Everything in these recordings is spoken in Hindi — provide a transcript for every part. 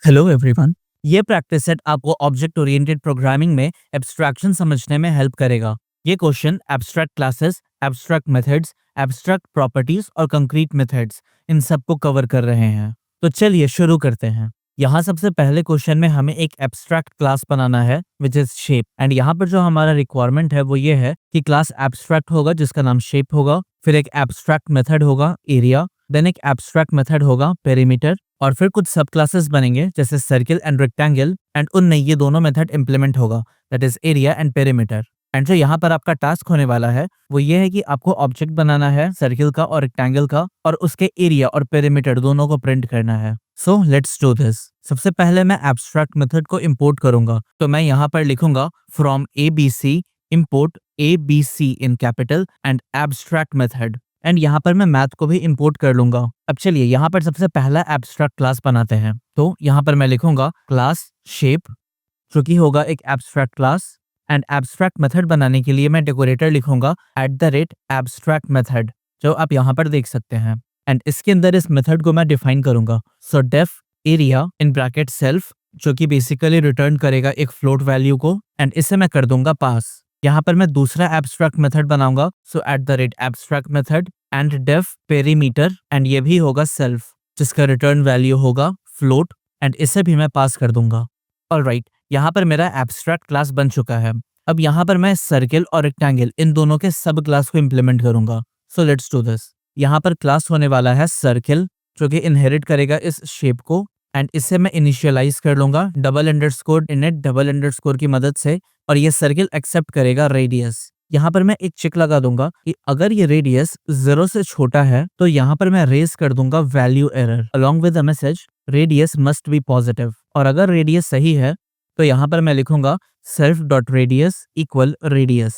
Hello everyone. ये प्रैक्टिस सेट आपको ऑब्जेक्ट ओरिएंटेड प्रोग्रामिंग में एब्स्ट्रैक्शन समझने में हेल्प करेगा। ये question abstract classes, abstract methods, abstract properties और कंक्रीट मेथड्स इन सबको कवर कर रहे हैं। तो चलिए शुरू करते हैं। यहाँ सबसे पहले क्वेश्चन में हमें एक एब्स्ट्रैक्ट क्लास बनाना है विच इज शेप, एंड यहाँ पर जो हमारा रिक्वायरमेंट है वो ये है कि क्लास एब्स्ट्रैक्ट होगा जिसका नाम शेप होगा, फिर एक एब्स्ट्रैक्ट मेथड होगा एरिया, देन एक एब्स्ट्रैक्ट मेथड होगा पेरीमीटर, और फिर कुछ सब क्लासेस बनेंगे जैसे सर्किल एंड रेक्टेंगल, एंड उनमें ये दोनों मेथड इंप्लीमेंट होगा, that is area and perimeter. And जो यहाँ पर आपका टास्क होने वाला है वो ये है कि आपको ऑब्जेक्ट बनाना है सर्किल का और रेक्टेंगल का, और उसके एरिया और पेरीमीटर दोनों को प्रिंट करना है। So let's do this. सबसे पहले मैं एब्स्ट्रैक्ट मेथड को इंपोर्ट करूंगा, तो मैं यहाँ पर लिखूंगा from ABC import ABC in capital and abstract method, and यहाँ पर मैं मैथ को भी इंपोर्ट कर लूंगा। अब चलिए यहाँ पर सबसे पहला एब्स्ट्रैक्ट क्लास बनाते हैं। तो यहाँ पर मैं लिखूंगा क्लास शेप जो कि होगा एक abstract class, and abstract method बनाने के लिए मैं डेकोरेटर लिखूंगा @एब्स्ट्रैक्ट मेथड, जो आप यहाँ पर देख सकते हैं। एंड इसके अंदर इस मेथड को मैं डिफाइन करूंगा। So def area in bracket self, जो कि बेसिकली रिटर्न करेगा एक फ्लोट वैल्यू को, एंड इसे मैं कर दूंगा पास। यहाँ पर मैं दूसरा एब्स्ट्रैक्ट मेथड बनाऊंगा, so @abstract method and def perimeter, and ये भी होगा सेल्फ जिसका रिटर्न वैल्यू होगा फ्लोट, एंड इसे भी मैं पास कर दूंगा। ऑलराइट, यहाँ पर मेरा एब्स्ट्रैक्ट क्लास बन चुका है। अब यहाँ पर मैं सर्किल और रेक्टेंगल इन दोनों के सब क्लास को इंप्लीमेंट करूंगा। सो लेट्स डू दिस। यहाँ पर क्लास होने वाला है सर्किल जो कि इनहेरिट करेगा इस शेप को, एंड इसे मैं इनिशियलाइज कर लूंगा double underscore init double underscore की मदद से, और ये सर्किल एक्सेप्ट करेगा रेडियस। यहाँ पर मैं एक चेक लगा दूंगा कि अगर ये रेडियस 0 से छोटा है तो यहाँ पर मैं रेज कर दूंगा value error along with the message radius must be positive, और अगर रेडियस सही है तो यहाँ पर मैं लिखूंगा self dot radius equal radius.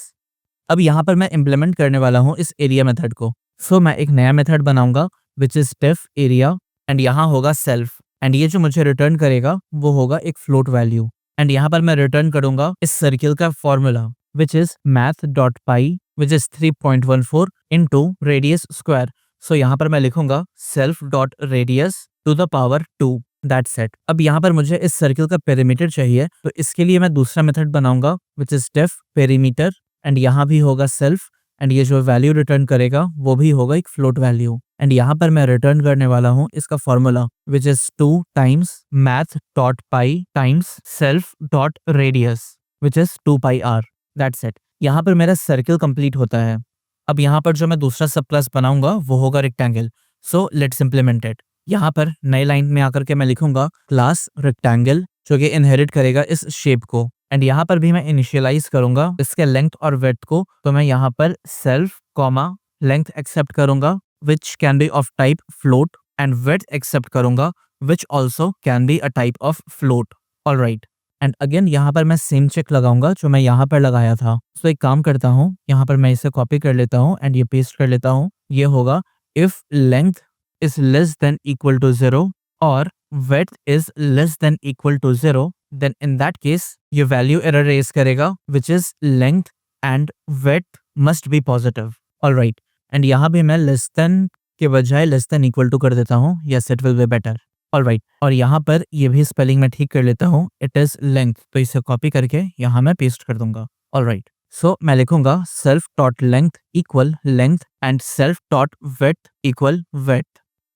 अब यहाँ पर मैं इंप्लीमेंट करने वाला हूँ इस एरिया मेथड को। सो मैं एक नया मेथड बनाऊंगा which is def area, and यहाँ होगा सेल्फ, एंड ये जो मुझे रिटर्न करेगा वो होगा एक फ्लोट वैल्यू, एंड यहाँ पर मैं रिटर्न करूंगा इस सर्किल का formula which is math dot pi which is 3.14 into radius square. So यहाँ पर मैं लिखूंगा self dot radius to the power 2, that's it. अब यहाँ पर मुझे इस सर्किल का पेरीमीटर चाहिए, तो इसके लिए मैं दूसरा मेथड बनाऊंगा which is def perimeter, and यहाँ भी होगा सेल्फ, एंड ये जो वैल्यू रिटर्न करेगा वो भी होगा एक फ्लोट वैल्यू, एंड यहाँ पर मैं रिटर्न करने वाला हूँ इसका formula which is 2 times math dot pi times self dot radius which is 2 pi r, that's it. यहाँ पर मेरा सर्किल कंप्लीट होता है। अब यहाँ पर जो मैं दूसरा सब क्लास बनाऊंगा वो होगा rectangle. So let's implement it. यहाँ पर नई लाइन में आकर के मैं लिखूंगा क्लास रेक्टेंगल जो कि इनहेरिट करेगा इस शेप को, एंड यहाँ पर भी मैं इनिशियलाइज करूंगा इसके लेंथ और विड्थ को, तो मैं यहाँ पर सेल्फ कॉमा लेंथ एक्सेप्ट करूंगा which can be of type float, and width accept करूंगा which also can be a type of float. Alright, and again यहाँ पर मैं सेम चेक लगाऊंगा जो मैं यहाँ पर लगाया था। सो एक काम करता हूँ, यहाँ पर मैं इसे कॉपी कर लेता हूँ एंड ये पेस्ट कर लेता हूँ। ये होगा if length is less than equal to 0 or width is less than equal to 0, then in that case ये value error raise करेगा which is length and width must be positive. Alright, and यहाँ भी मैं less than के बजाय less than equal to कर देता हूँ, yes it will be better. Alright, और यहाँ पर ये भी स्पेलिंग में ठीक कर लेता हूँ, it is length, तो इसे कॉपी करके यहाँ मैं पेस्ट कर दूंगा। Alright, सो मैं लिखूंगा self dot length equal length and self dot width equal width.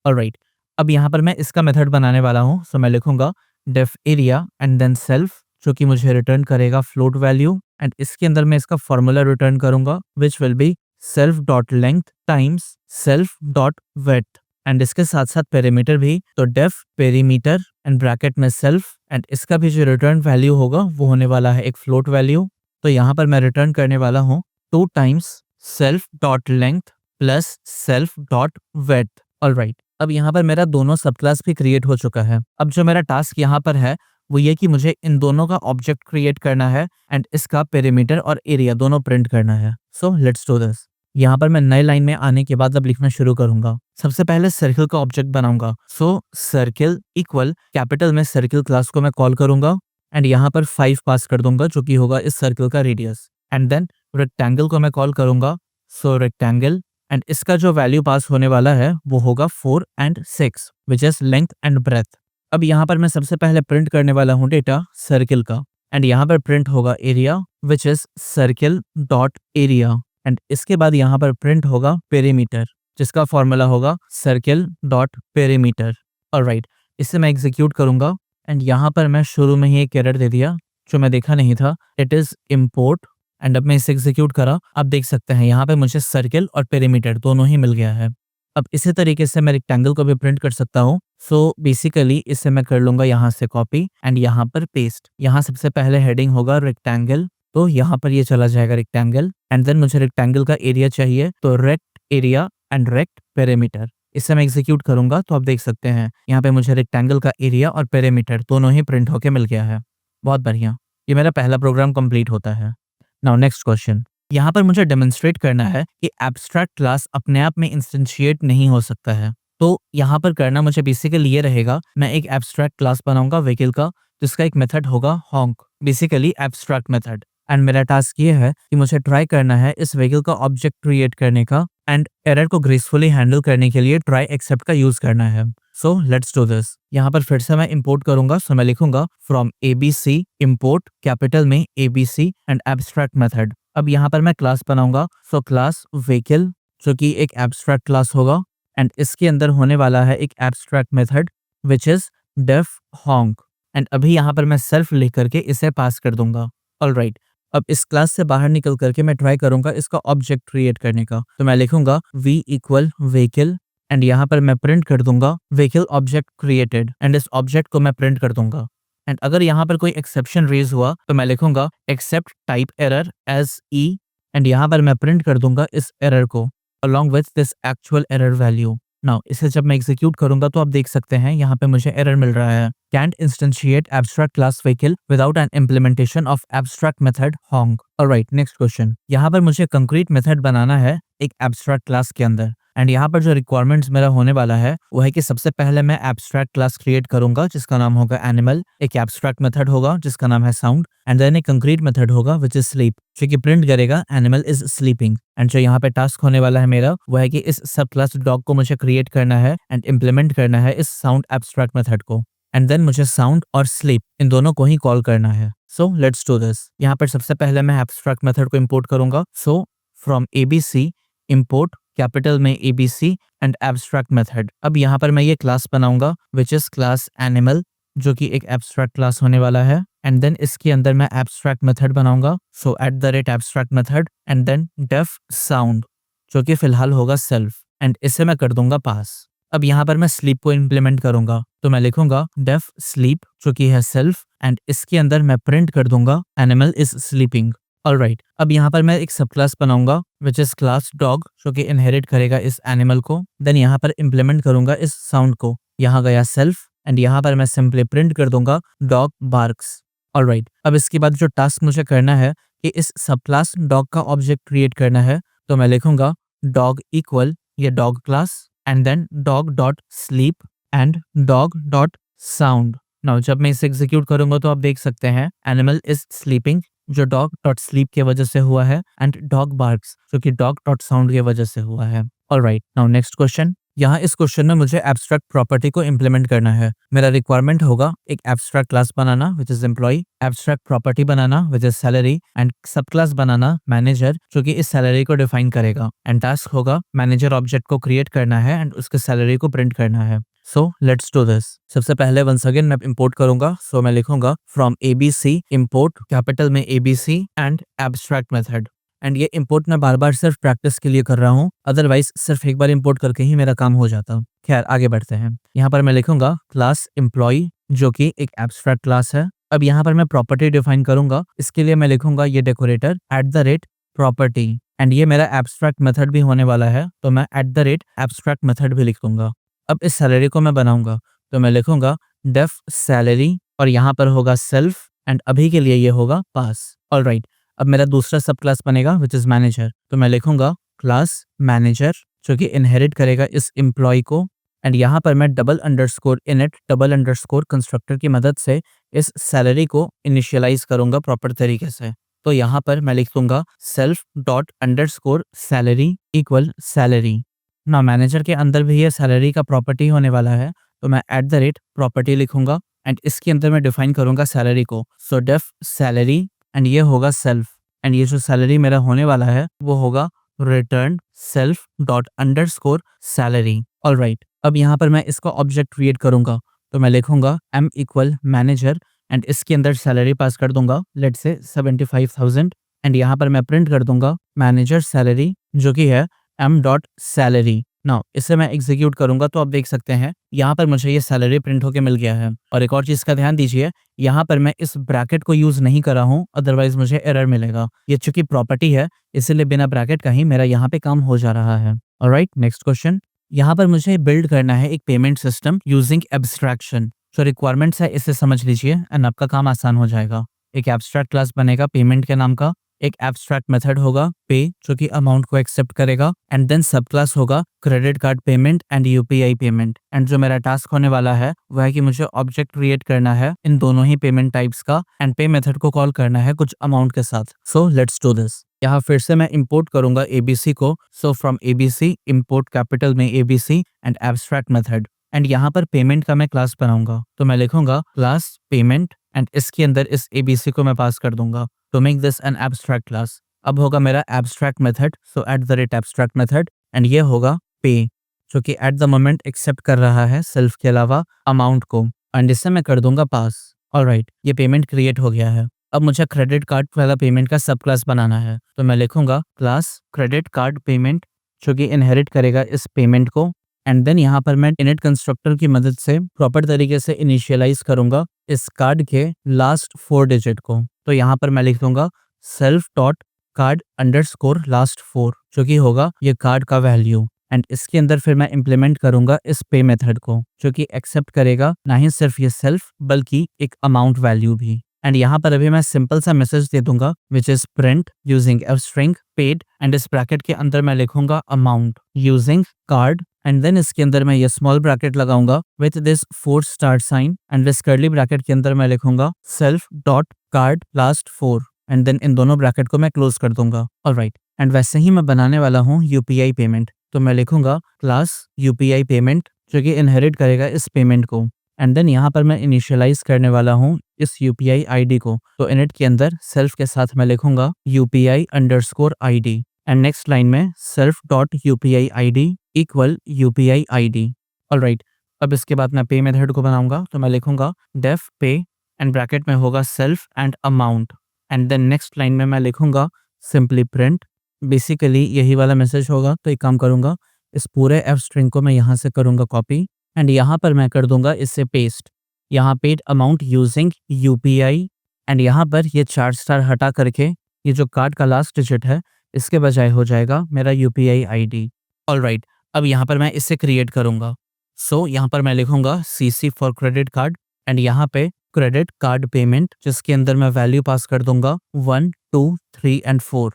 Alright, अब यहाँ पर मैं इसका मेथड बनाने वाला हूँ। सो मैं लिखूंगा def area and then self जो कि मुझे रिटर्न करेगा फ्लोट वैल्यू, एंड इसके अंदर मैं इसका फॉर्मूला रिटर्न करूंगा which will be self dot length times self dot width, and इसके साथ साथ पेरीमीटर भी, तो डेफ पेरीमीटर एंड ब्रैकेट में सेल्फ, एंड इसका भी जो रिटर्न वैल्यू होगा वो होने वाला है एक फ्लोट वैल्यू। तो यहाँ पर मैं रिटर्न करने वाला हूँ 2 times self dot length plus self dot width. Alright, अब यहाँ पर मेरा दोनों सब क्लास भी क्रिएट हो चुका है। अब जो मेरा टास्क यहाँ पर है वो ये कि मुझे इन दोनों का ऑब्जेक्ट क्रिएट करना है एंड इसका पेरीमीटर और एरिया दोनों प्रिंट करना है। So let's do this. यहाँ पर मैं नई लाइन में आने के बाद अब लिखना शुरू करूंगा। सबसे पहले सर्किल का ऑब्जेक्ट बनाऊंगा। सो सर्किल इक्वल कैपिटल में सर्किल क्लास को मैं कॉल करूंगा, एंड यहाँ पर 5 पास कर दूंगा जो कि होगा इस सर्किल का रेडियस, एंड देन रेक्टेंगल को मैं कॉल करूंगा। सो रेक्टेंगल, एंड इसका जो वैल्यू पास होने वाला है वो होगा 4 and 6 which is length and breadth. अब यहाँ पर मैं सबसे पहले प्रिंट करने वाला हूँ डेटा सर्किल का, एंड यहाँ पर प्रिंट होगा area which is circle dot area, and इसके बाद यहाँ पर प्रिंट होगा पेरीमीटर जिसका फॉर्मूला होगा सर्किल डॉट पेरीमीटर। ऑलराइट, इसे मैं एग्जीक्यूट करूंगा एंड यहाँ पर मैं शुरू में ही एक एरर दे दिया जो मैं देखा नहीं था, इट इज इम्पोर्ट। एंड अब मैं इसे एग्जीक्यूट करा, आप देख सकते हैं यहाँ पे मुझे सर्किल और पेरीमीटर दोनों ही मिल गया है। अब इसी तरीके से मैं रेक्टेंगल को भी प्रिंट कर सकता हूँ। सो बेसिकली इसे मैं कर लूंगा यहाँ से कॉपी एंड यहाँ पर पेस्ट। यहाँ सबसे पहले हेडिंग होगा रेक्टेंगल, तो यहाँ पर ये चला जाएगा रेक्टेंगल, एंड देन मुझे रेक्टेंगल का एरिया चाहिए तो rect area and rect perimeter. इसे मैं एग्जीक्यूट करूंगा तो आप देख सकते हैं यहाँ पे मुझे रेक्टेंगल का एरिया और पेरीमीटर दोनों ही प्रिंट होके मिल गया है। बहुत बढ़िया, ये मेरा पहला प्रोग्राम कंप्लीट होता है। नाउ नेक्स्ट क्वेश्चन, यहाँ पर मुझे डेमोन्स्ट्रेट करना है कि एब्स्ट्रैक्ट क्लास अपने आप में इंस्टेंशिएट नहीं हो सकता है। तो यहाँ पर करना मुझे बेसिकली ये रहेगा, मैं एक एब्स्ट्रैक्ट क्लास बनाऊंगा व्हीकल का जिसका एक मेथड होगा हॉन्क, बेसिकली एब्स्ट्रैक्ट मेथड। एंड मेरा टास्क ये है कि मुझे ट्राई करना है इस व्हीकल का ऑब्जेक्ट क्रिएट करने का एंड एरर को ग्रेसफुली हैंडल करने के लिए ट्राई एक्सेप्ट का यूज करना है। So let's do this. यहाँ पर फिर से मैं इंपोर्ट करूंगा, सो मैं लिखूंगा फ्रॉम एबीसी इंपोर्ट कैपिटल में एबीसी एंड एब्स्ट्रैक्ट मेथड। अब यहाँ पर मैं क्लास बनाऊंगा, सो क्लास व्हीकल जो कि एक एब्स्ट्रैक्ट क्लास होगा एंड इसके अंदर होने वाला है एक abstract method which is def honk. And अभी यहाँ पर मैं सेल्फ लिख करके इसे पास कर दूंगा। ऑलराइट, अब इस क्लास से बाहर निकल करके मैं ट्राई करूंगा इसका ऑब्जेक्ट क्रिएट करने का, तो मैं लिखूंगा v इक्वल व्हीकल एंड यहाँ पर मैं प्रिंट कर दूंगा व्हीकल ऑब्जेक्ट क्रिएटेड एंड इस ऑब्जेक्ट को मैं प्रिंट कर दूंगा। एंड अगर यहाँ पर कोई एक्सेप्शन रेज हुआ तो मैं लिखूंगा except type error as e and यहाँ पर मैं प्रिंट कर दूंगा इस एरर को along with this actual error value. Now इसे जब मैं एग्जीक्यूट करूंगा तो आप देख सकते हैं यहाँ पे मुझे एरर मिल रहा है, can't instantiate abstract class vehicle without an implementation of abstract method honk। Alright, next question, यहाँ पर मुझे कंक्रीट मेथड बनाना है एक एब्स्ट्रैक्ट क्लास के अंदर एंड यहाँ पर जो रिक्वायरमेंट्स मेरा होने वाला है वो है कि सबसे पहले मैं एब्स्ट्रैक्ट क्लास क्रिएट करूंगा जिसका नाम होगा एनिमल, एक एब्स्ट्रैक्ट मेथड होगा जिसका नाम है साउंड एंड देन एक कंक्रीट मेथड होगा विच इज स्लीप जो कि प्रिंट करेगा एनिमल इज स्लीपिंग। एंड जो यहाँ पे टास्क होने वाला है मेरा वो है कि इस सब क्लास डॉग को मुझे क्रिएट करना है एंड इम्प्लीमेंट करना है इस साउंड एब्स्ट्रैक्ट मेथड को एंड देन मुझे साउंड और स्लीप इन दोनों को ही कॉल करना है। So let's do this. यहाँ पर सबसे पहले मैं एब्स्ट्रैक्ट मेथड को इंपोर्ट करूंगा, सो फ्रॉम एबीसी इंपोर्ट कैपिटल में एबीसी एंड एब्स्ट्रैक्ट मेथड। अब यहाँ पर मैं ये क्लास बनाऊंगा विच इज क्लास एनिमल जो कि एक एब्स्ट्रैक्ट क्लास होने वाला है एंड देन इसके अंदर मैं एब्स्ट्रैक्ट मेथड बनाऊंगा, so @ abstract method and then def sound जो कि फिलहाल होगा सेल्फ एंड इसे मैं कर दूंगा पास। अब यहाँ पर मैं स्लीप को इम्प्लीमेंट करूंगा, तो मैं लिखूंगा डेफ स्लीप जो कि है सेल्फ एंड इसके अंदर मैं प्रिंट कर दूंगा एनिमल इज स्लीपिंग। ऑलराइट, अब यहाँ पर मैं एक सब क्लास बनाऊंगा विच इज क्लास डॉग जो कि इनहेरिट करेगा इस एनिमल को, देन यहाँ पर इम्प्लीमेंट करूंगा इस साउंड को, यहाँ गया सेल्फ एंड यहाँ पर मैं सिंपली प्रिंट कर दूंगा डॉग बार्क्स। ऑलराइट, अब इसके बाद जो टास्क मुझे करना है कि इस सब क्लास डॉग का ऑब्जेक्ट क्रिएट करना है, तो मैं लिखूंगा डॉग इक्वल ये dog class and then dog dot sleep and dog dot sound. Now जब मैं इसे एग्जीक्यूट करूंगा तो आप देख सकते हैं एनिमल इज स्लीपिंग जो डॉग डॉट स्लीप की वजह से हुआ है एंड डॉग बार्क्स जो कि डॉग डॉट साउंड की वजह से हुआ है। ऑलराइट, नाउ नेक्स्ट क्वेश्चन, यहाँ इस क्वेश्चन में मुझे एब्स्ट्रैक्ट प्रॉपर्टी को इम्प्लीमेंट करना है। मेरा रिक्वायरमेंट होगा एक एब्स्ट्रैक्ट क्लास बनाना which is employee, abstract property बनाना which is salary and subclass बनाना मैनेजर जो कि इस सैलरी को डिफाइन करेगा एंड टास्क होगा मैनेजर ऑब्जेक्ट को क्रिएट करना है एंड उसके सैलरी को प्रिंट करना है। So let's do this. सबसे पहले वंस अगेन मैं इंपोर्ट करूंगा, सो मैं लिखूंगा फ्रॉम एबीसी इंपोर्ट कैपिटल में ABC and abstract method and ये इंपोर्ट मैं बार बार सिर्फ प्रैक्टिस के लिए कर रहा हूँ, अदरवाइज सिर्फ एक बार इंपोर्ट करके ही मेरा काम हो जाता। खैर आगे बढ़ते हैं। यहाँ पर मैं लिखूंगा क्लास एम्प्लॉय जो कि एक एब्स्ट्रैक्ट क्लास है। अब यहाँ पर मैं प्रॉपर्टी डिफाइन करूंगा, इसके लिए मैं लिखूंगा ये डेकोरेटर @प्रॉपर्टी एंड ये मेरा एब्स्ट्रैक्ट मेथड भी होने वाला है, तो मैं @एब्स्ट्रैक्ट मेथड भी लिख दूंगा। अब इस सैलरी को मैं बनाऊंगा, तो मैं लिखूंगा डेफ सैलरी और यहाँ पर होगा सेल्फ एंड अभी के लिए ये होगा पास। ऑलराइट, अब मेरा दूसरा सब क्लास बनेगा विच इज मैनेजर, तो मैं लिखूंगा क्लास मैनेजर जो कि इनहेरिट करेगा इस एम्प्लॉय को एंड यहाँ पर मैं $_ इनिट कंस्ट्रक्टर की मदद से इस सैलरी को इनिशियलाइज करूंगा प्रॉपर तरीके से। तो यहाँ पर मैं लिख दूंगा self dot underscore salary equal salary. ना मैनेजर के अंदर भी ये सैलरी का प्रॉपर्टी होने वाला है, तो मैं एट द रेट प्रॉपर्टी लिखूंगा एंड इसके अंदर मैं डिफाइन करूंगा सैलरी को। सो डेफ सैलरी एंड ये होगा सेल्फ एंड ये जो सैलरी मेरा होने वाला है वो होगा return self dot underscore salary. Alright, अब यहाँ पर मैं इसका ऑब्जेक्ट क्रिएट करूंगा तो मैं लिखूंगा m इक्वल मैनेजर एंड इसके अंदर सैलरी पास कर दूंगा लेट्स से 75,000 एंड यहाँ पर मैं प्रिंट कर दूंगा मैनेजर सैलरी जो कि है m डॉट सैलरी। नाउ इसे मैं एग्जीक्यूट करूंगा तो आप देख सकते हैं यहाँ पर मुझे ये सैलरी प्रिंट होके मिल गया है। और एक और चीज का ध्यान दीजिए, यहाँ पर मैं इस ब्रैकेट को यूज नहीं कर रहा हूँ, अदरवाइज मुझे एरर मिलेगा। ये चूंकि प्रॉपर्टी है इसलिए बिना ब्रैकेट का ही मेरा यहाँ पे काम हो जा रहा है। Alright, next question. यहाँ पर मुझे बिल्ड करना है एक पेमेंट सिस्टम यूजिंग एब्स्ट्रैक्शन। जो रिक्वायरमेंट्स है इसे समझ लीजिए एंड आपका काम आसान हो जाएगा। एक एब्स्ट्रैक्ट क्लास बनेगा पेमेंट के नाम का, एक एब्स्ट्रैक्ट मेथड होगा पे जो कि अमाउंट को एक्सेप्ट करेगा एंड देन सब क्लास होगा credit card payment and UPI payment. And जो मेरा टास्क होने वाला है वह है कि मुझे ऑब्जेक्ट क्रिएट करना है इन दोनों ही पेमेंट टाइप्स का एंड पे मेथड को कॉल करना है कुछ अमाउंट के साथ। So let's do this. यहाँ फिर से मैं इंपोर्ट करूंगा एबीसी को। So from ABC import capital में ABC and abstract method and यहाँ पर पेमेंट का मैं क्लास बनाऊंगा तो मैं लिखूंगा क्लास पेमेंट एंड इसके अंदर इस एबीसी को मैं पास कर दूंगा to make this an abstract class। अब होगा मेरा abstract method, so at the rate abstract method and ये होगा pay जो कि at the moment एक्सेप्ट कर रहा है सेल्फ के अलावा अमाउंट को एंड इससे मैं कर दूंगा पास। ऑलराइट, ये पेमेंट क्रिएट हो गया है। अब मुझे क्रेडिट कार्ड वाला पेमेंट का सब क्लास बनाना है तो मैं लिखूंगा क्लास क्रेडिट कार्ड पेमेंट जो कि इनहेरिट करेगा इस पेमेंट को एंड देन यहाँ पर मैं इनिट कंस्ट्रक्टर की मदद से प्रॉपर तरीके से इनिशियलाइज करूंगा इस कार्ड के लास्ट 4 डिजिट को। तो यहाँ पर मैं लिख दूंगा self dot card underscore last 4 जो कि होगा ये कार्ड का वैल्यू एंड इसके अंदर फिर मैं इम्प्लीमेंट करूंगा इस पे मेथड को जो कि एक्सेप्ट करेगा ना ही सिर्फ ये सेल्फ बल्कि एक अमाउंट वैल्यू भी। एंड यहाँ पर अभी मैं सिंपल सा मैसेज दे दूंगा which is print using F string paid and इस ब्रैकेट के अंदर मैं लिखूंगा amount using card and then इसके अंदर मैं ये स्मॉल ब्रैकेट लगाऊंगा with this 4 star sign and इस कर्ली ब्रैकेट के अंदर मैं लिखूंगा self dot card last 4 and then इन दोनों ब्रैकेट को मैं क्लोज कर दूंगा। ऑलराइट, एंड वैसे ही मैं बनाने वाला हूँ यूपीआई पेमेंट तो मैं लिखूंगा क्लास यूपीआई पेमेंट जो कि इनहेरिट करेगा इस पेमेंट को एंड देन यहाँ पर मैं इनिशियलाइज करने वाला हूँ इस यूपीआई आईडी को। तो इनिट के अंदर सेल्फ के साथ मैं लिखूंगा UPI underscore ID and next line में self dot UPI ID equal UPI ID. Alright, अब इसके बाद मैं पे मेथड को बनाऊंगा तो मैं लिखूंगा डेफ पे एंड ब्रैकेट में होगा self and amount and then next line में मैं लिखूंगा सिंपली प्रिंट। बेसिकली यही वाला मैसेज होगा तो एक काम करूंगा इस पूरे एफ स्ट्रिंग को मैं यहाँ से करूंगा कॉपी एंड यहाँ पर मैं कर दूंगा इससे पेस्ट। यहाँ paid amount using UPI and यहाँ पर ये 4 स्टार हटा करके ये जो कार्ड का लास्ट डिजिट है इसके बजाय हो जाएगा मेरा यूपीआई आईडी। ऑलराइट, अब यहाँ पर मैं इसे क्रिएट करूंगा। सो यहाँ पर मैं लिखूंगा CC for credit card and यहाँ पे क्रेडिट कार्ड पेमेंट जिसके अंदर मैं वैल्यू पास कर दूंगा 1 2 3 एंड 4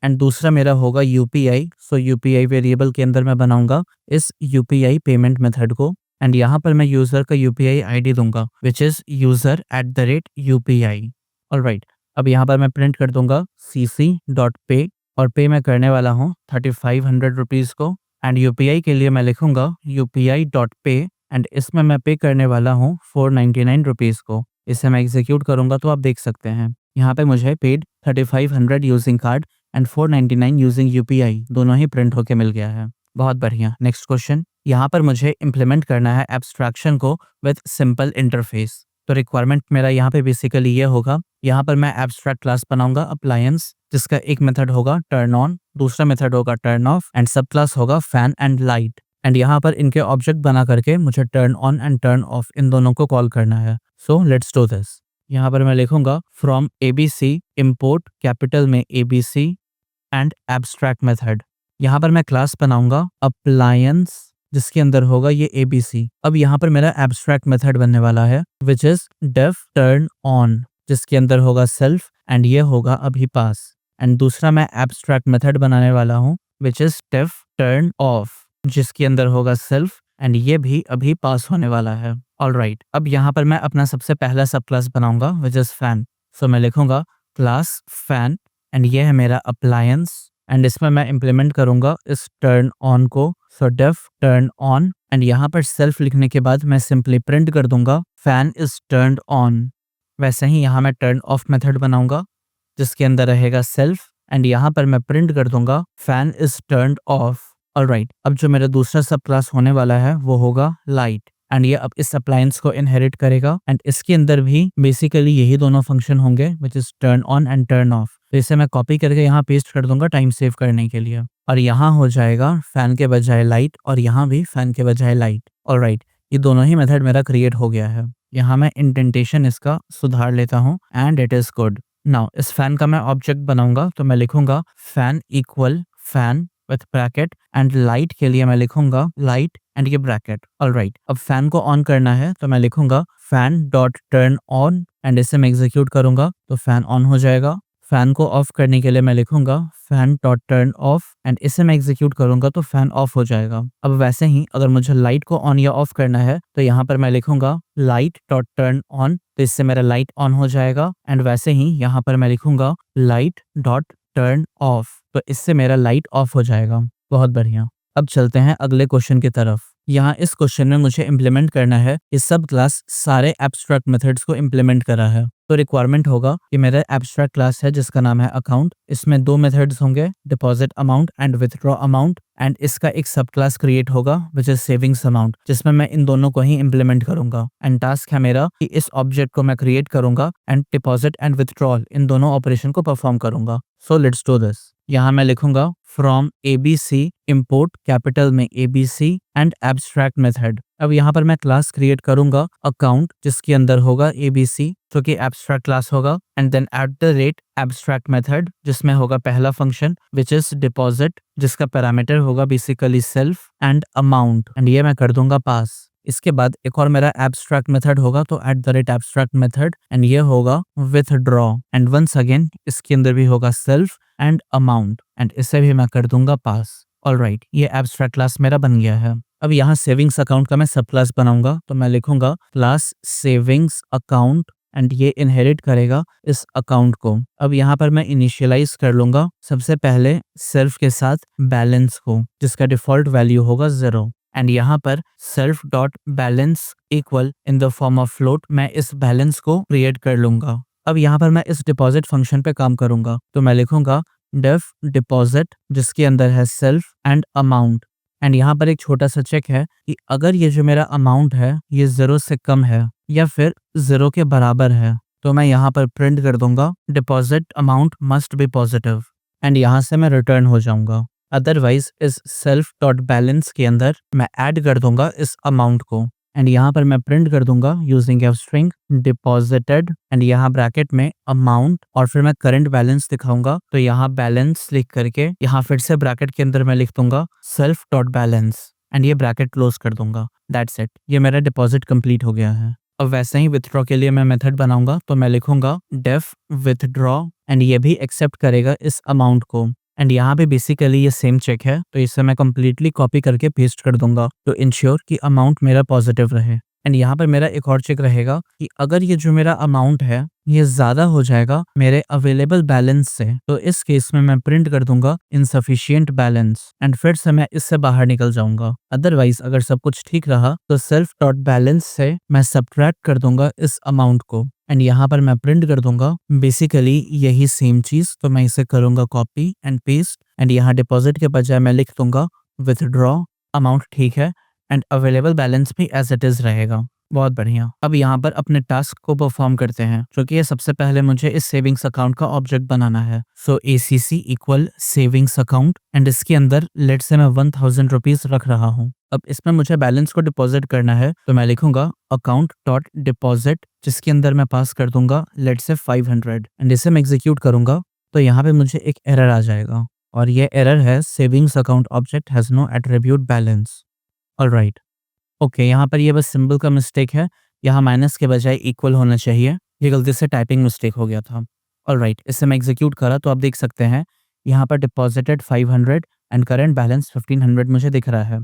एंड दूसरा मेरा होगा यूपीआई। सो यूपीआई वेरिएबल के अंदर मैं बनाऊंगा इस यूपीआई पेमेंट मेथड को एंड यहाँ पर मैं यूजर का यूपीआई आईडी दूंगा which is user eight the rate UPI. Alright, अब यहाँ पर मैं प्रिंट कर दूंगा सीसी डॉट पे और पे मैं करने वाला हूँ 3500 रुपीज़ को एंड यूपीआई के लिए मैं लिखूंगा यूपीआई डॉट पे एंड इसमें मैं पे करने वाला हूँ 499 रुपीज़ को। इसे मैं एग्जीक्यूट करूंगा तो आप देख सकते हैं यहाँ पे मुझे paid 3500 using card and 499 using UPI दोनों ही प्रिंट होके मिल गया है। बहुत बढ़िया, नेक्स्ट क्वेश्चन। यहाँ पर मुझे इम्प्लीमेंट करना है एब्स्ट्रैक्शन को विद सिंपल इंटरफेस। तो रिक्वायरमेंट मेरा यहाँ पे बेसिकली ये होगा, यहाँ पर मैं एब्स्ट्रैक्ट क्लास बनाऊंगा अप्लायंस जिसका एक मेथड होगा टर्न ऑन, दूसरा मेथड होगा turn off and subclass होगा फैन एंड लाइट एंड यहाँ पर इनके ऑब्जेक्ट बना करके मुझे turn on and turn off इन दोनों को कॉल करना है। So let's do this. यहाँ पर मैं लिखूंगा फ्रॉम एबीसी इंपोर्ट कैपिटल में एबीसी एंड एब्स्ट्रैक्ट मेथड। यहाँ पर मैं क्लास बनाऊंगा अप्लायंस जिसके अंदर होगा ये एबीसी। अब यहाँ पर मेरा एब्स्ट्रैक्ट मेथड बनने वाला है which is def turn on जिसके अंदर होगा सेल्फ एंड ये होगा अभी पास एंड दूसरा मैं एब्स्ट्रैक्ट मेथड बनाने वाला हूँ which is def turn off जिसके अंदर होगा सेल्फ एंड ये भी अभी पास होने वाला है। ऑलराइट, अब यहाँ पर मैं अपना सबसे पहला सब क्लास बनाऊंगा विच इज फैन। सो मैं लिखूंगा क्लास फैन एंड ये है मेरा अप्लायंस एंड इसमें मैं इम्प्लीमेंट करूंगा इस टर्न ऑन को। So def turn on and यहाँ पर सेल्फ लिखने के बाद मैं सिंपली प्रिंट कर दूंगा फैन इज टर्न्ड ऑन। वैसे ही यहाँ मैं टर्न ऑफ मेथड बनाऊंगा जिसके अंदर रहेगा सेल्फ एंड यहाँ पर मैं प्रिंट कर दूंगा fan is turned of. Alright, अब जो मेरा दूसरा सब क्लास होने वाला है वो होगा लाइट एंड ये अब इस अप्लायंस को इनहेरिट करेगा एंड इसके अंदर भी बेसिकली यही दोनों फंक्शन होंगे which is turn on and turn of. तो इसे मैं कॉपी करके यहाँ पेस्ट कर दूंगा टाइम सेव करने के लिए और यहाँ हो जाएगा फैन के बजाय लाइट और यहाँ भी फैन के बजाय लाइट। ऑलराइट, ये दोनों ही मेथड मेरा क्रिएट हो गया है। यहाँ मैं इंडेंटेशन इसका सुधार लेता हूँ and it is good. Now इस फैन का मैं ऑब्जेक्ट बनाऊंगा तो मैं लिखूंगा fan equal fan with bracket and light के लिए मैं लिखूंगा लाइट एंड ये ब्रैकेट। ऑलराइट, अब फैन को ऑन करना है तो मैं लिखूंगा fan dot turn on and इसे मैं एग्जीक्यूट करूंगा तो फैन ऑन हो जाएगा। फैन को ऑफ करने के लिए मैं लिखूंगा fan dot turn off and इसे मैं एग्जीक्यूट करूंगा तो फैन ऑफ हो जाएगा। अब वैसे ही अगर मुझे लाइट को ऑन या ऑफ करना है तो यहाँ पर मैं लिखूंगा लाइट डॉट टर्न ऑन तो इससे मेरा लाइट ऑन हो जाएगा एंड वैसे ही यहाँ पर मैं लिखूंगा लाइट डॉट टर्न ऑफ तो इससे मेरा लाइट ऑफ हो जाएगा। बहुत बढ़िया, अब चलते हैं अगले क्वेश्चन की तरफ। यहाँ इस क्वेश्चन में मुझे इम्प्लीमेंट करना है इस सब क्लास सारे एब्स्ट्रैक्ट मेथड्स को इम्प्लीमेंट करा है। तो रिक्वायरमेंट होगा कि मेरा एब्स्ट्रैक्ट क्लास है जिसका नाम है अकाउंट, इसमें दो मेथड्स होंगे deposit amount and withdraw amount and इसका एक सब क्लास क्रिएट होगा विच इज सेविंग्स अमाउंट जिसमें मैं इन दोनों को ही इम्प्लीमेंट करूंगा एंड टास्क है मेरा कि इस ऑब्जेक्ट को मैं क्रिएट करूंगा एंड डिपॉजिट एंड विथड्रॉल इन दोनों ऑपरेशन को परफॉर्म करूंगा। सो लेट्स डू दिस। यहाँ मैं लिखूंगा फ्रॉम ABC इम्पोर्ट कैपिटल में ABC एंड एब्स्ट्रैक्ट मेथड। अब यहाँ पर मैं क्लास क्रिएट करूंगा अकाउंट जिसके अंदर होगा ABC जो कि एब्स्ट्रैक्ट क्लास होगा and then at the rate abstract method जिसमें होगा पहला फंक्शन विच इज डिपॉजिट जिसका पैरामीटर होगा basically self and amount and ये मैं कर दूंगा पास। इसके बाद एक और मेरा एब्स्ट्रैक्ट मेथड होगा तो eight the rate abstract method and ये होगा विथड्रॉ एंड वंस अगेन इसके अंदर भी होगा सेल्फ एंड अमाउंट एंड इसे भी मैं कर दूंगा पास। ऑलराइट, ये एब्स्ट्रैक्ट क्लास मेरा बन गया है। अब यहाँ सेविंग्स अकाउंट का मैं सब क्लास बनाऊंगा तो मैं लिखूंगा क्लास सेविंग्स अकाउंट एंड ये इनहेरिट करेगा इस अकाउंट को। अब यहाँ पर मैं इनिशियलाइज कर लूंगा सबसे पहले सेल्फ के साथ बैलेंस को जिसका डिफॉल्ट वैल्यू होगा 0 एंड यहाँ पर self dot balance equal in the form of float मैं इस बैलेंस को क्रिएट कर लूंगा। अब यहाँ पर मैं इस डिपॉजिट फंक्शन पे काम करूंगा तो मैं लिखूंगा डेफ डिपॉजिट जिसके अंदर है सेल्फ एंड अमाउंट एंड यहाँ पर एक छोटा सा चेक है कि अगर ये जो मेरा अमाउंट है ये 0 से कम है या फिर 0 के बराबर है तो मैं यहाँ पर प्रिंट कर दूंगा deposit amount must be positive and यहाँ से मैं रिटर्न हो जाऊंगा। अदरवाइज इस सेल्फ डॉट बैलेंस के अंदर मैं ऐड कर दूंगा इस अमाउंट को एंड यहाँ पर मैं प्रिंट कर दूंगा using F string deposited and यहाँ ब्रैकेट में अमाउंट और फिर मैं करंट बैलेंस दिखाऊंगा तो यहाँ बैलेंस लिख करके यहाँ फिर से ब्रैकेट के अंदर मैं लिख दूंगा सेल्फ डॉट बैलेंस एंड ये ब्रैकेट क्लोज कर दूंगा। दैट्स इट, ये मेरा डिपॉजिट कंप्लीट हो गया है। अब वैसे ही विथड्रॉ के लिए मैं मेथड बनाऊंगा तो मैं लिखूंगा डेफ विथड्रॉ एंड ये भी एक्सेप्ट करेगा इस अमाउंट को एंड यहाँ पे बेसिकली ये सेम चेक है तो इसे मैं कम्प्लीटली कॉपी करके पेस्ट कर दूंगा तो इंश्योर कि अमाउंट मेरा पॉजिटिव रहे। एंड यहाँ पर मेरा एक और चेक रहेगा कि अगर ये जो मेरा अमाउंट है ये ज्यादा हो जाएगा मेरे अवेलेबल बैलेंस से तो इस केस में मैं प्रिंट कर दूंगा इनसफिशिएंट बैलेंस एंड फिर से मैं इससे बाहर निकल जाऊंगा। अदरवाइज अगर सब कुछ ठीक रहा तो सेल्फ डॉट बैलेंस से मैं सब्ट्रैक्ट कर दूंगा इस अमाउंट को एंड यहाँ पर मैं प्रिंट कर दूंगा बेसिकली यही सेम चीज तो मैं इसे करूंगा कॉपी एंड पेस्ट एंड यहाँ डिपॉजिट के बजाय मैं लिख दूंगा विथड्रॉ अमाउंट ठीक है एंड अवेलेबल बैलेंस भी एज इट इज रहेगा। बहुत बढ़िया, अब यहाँ पर अपने टास्क को परफॉर्म करते हैं जो कि सबसे पहले मुझे इस सेविंग्स अकाउंट का ऑब्जेक्ट बनाना है। सो ACC equal savings account and इसके अंदर लेट से मैं 1000 रुपीज रख रहा हूँ। अब इसमें मुझे बैलेंस को डिपॉजिट करना है तो मैं लिखूंगा अकाउंट डॉट डिपॉजिट जिसके अंदर मैं पास कर दूंगा लेट से 500 एंड इसे मैं एग्जीक्यूट करूंगा तो यहाँ पे मुझे एक एरर आ जाएगा और ये एरर है savings account object has no attribute balance. Alright, okay, यहाँ पर ये बस सिंबल का मिस्टेक है, यहाँ माइनस के बजाय इक्वल होना चाहिए, ये गलती से टाइपिंग मिस्टेक हो गया था। ऑलराइट, इसे मैं एग्जीक्यूट करा तो आप देख सकते हैं यहाँ पर डिपॉजिटेड 500 एंड करंट बैलेंस 1500 मुझे दिख रहा है।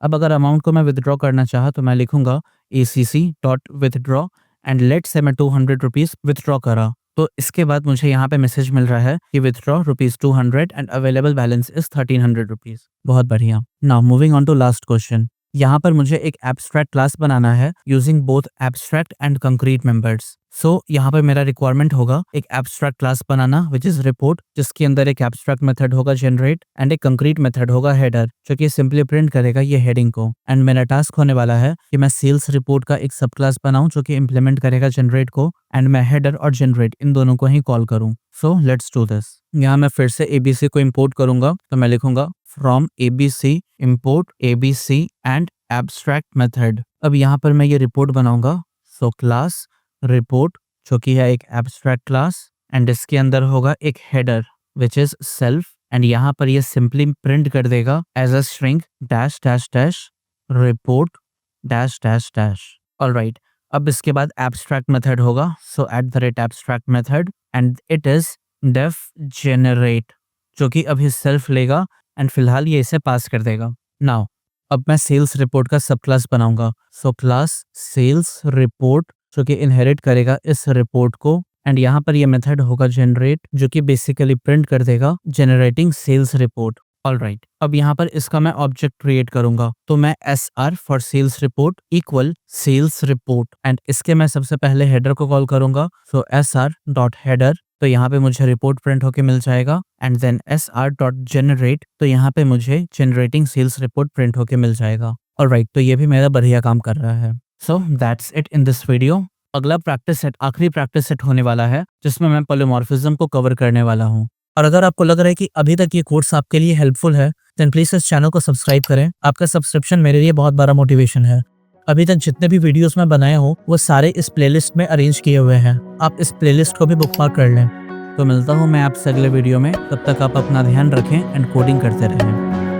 अब अगर अमाउंट को मैं विदड्रॉ करना चाहा तो मैं लिखूंगा ACC dot withdraw and let से मैं 200 रुपीज़ विदड्रॉ करा तो इसके बाद मुझे यहाँ पे मैसेज मिल रहा है कि withdraw ₹200 and available balance is 1300 rupees. बहुत बढ़िया। Now moving on to last question. यहाँ पर मुझे एक एब्स्ट्रैक्ट क्लास बनाना है using both abstract and concrete members. So यहाँ पर मेरा रिक्वायरमेंट होगा एक एब्स्ट्रैक्ट क्लास बनाना विच इज रिपोर्ट, जिसके अंदर एक एब्स्ट्रैक्ट मेथड होगा जनरेट एंड एक कंक्रीट मेथड होगा हेडर, जो कि सिंपली प्रिंट करेगा ये हेडिंग को। एंड मेरा टास्क होने वाला है कि मैं सेल्स रिपोर्ट का एक सब क्लास बनाऊं जो कि इंप्लीमेंट करेगा जनरेट को, एंड मैं हेडर और जनरेट इन दोनों को ही कॉल करूं। सो लेट्स डू दिस। यहाँ मैं फिर से एबीसी को इंपोर्ट करूंगा, तो मैं लिखूंगा from ABC import ABC and abstract method. अब यहाँ पर मैं ये रिपोर्ट बनाऊंगा। सो क्लास रिपोर्ट जो कि है एक एब्स्ट्रैक्ट क्लास, एंड इसके अंदर होगा एक header which is self, and यहाँ पर ये सिंपली प्रिंट कर देगा as a string dash dash dash report dash dash dash. Alright, अब इसके बाद एब्स्ट्रैक्ट मेथड होगा। So @abstract method and it is def generate, जो कि अभी सेल्फ लेगा एंड फिलहाल ये इसे पास कर देगा। नाउ अब मैं सेल्स रिपोर्ट का सब क्लास बनाऊंगा। सो क्लास सेल्स रिपोर्ट जो कि इनहेरिट करेगा इस रिपोर्ट को, एंड यहाँ पर ये मेथड होगा जनरेट, जो कि बेसिकली प्रिंट कर देगा जनरेटिंग सेल्स रिपोर्ट। ऑलराइट, अब यहाँ पर इसका मैं ऑब्जेक्ट क्रिएट करूंगा। तो मैं SR for sales report equal sales report, and इसके मैं सबसे पहले हेडर को कॉल करूंगा। सो SR डॉट हेडर, तो यहाँ पे मुझे रिपोर्ट प्रिंट होके मिल जाएगा, and then SR dot generate, तो यहाँ पे मुझे जनरेटिंग सेल्स रिपोर्ट प्रिंट होके मिल जाएगा। ऑलराइट, तो ये भी मेरा बढ़िया काम कर रहा है। So that's it in this video. अगला प्रैक्टिस सेट आखिरी प्रैक्टिस सेट होने वाला है, जिसमें मैं पॉलीमॉर्फिज्म को कवर करने वाला हूँ। और अगर आपको लग रहा है कि अभी तक ये कोर्स आपके लिए हेल्पफुल है, देन प्लीज इस चैनल को सब्सक्राइब करें। आपका सब्सक्रिप्शन मेरे लिए बहुत बड़ा मोटिवेशन है। अभी तक जितने भी वीडियोस मैं बनाया हूँ वो सारे इस प्लेलिस्ट में अरेंज किए हुए हैं। आप इस प्लेलिस्ट को भी बुकमार्क कर लें। तो मिलता हूँ मैं आपसे अगले वीडियो में। तब तक आप अपना ध्यान रखें एंड कोडिंग करते रहें।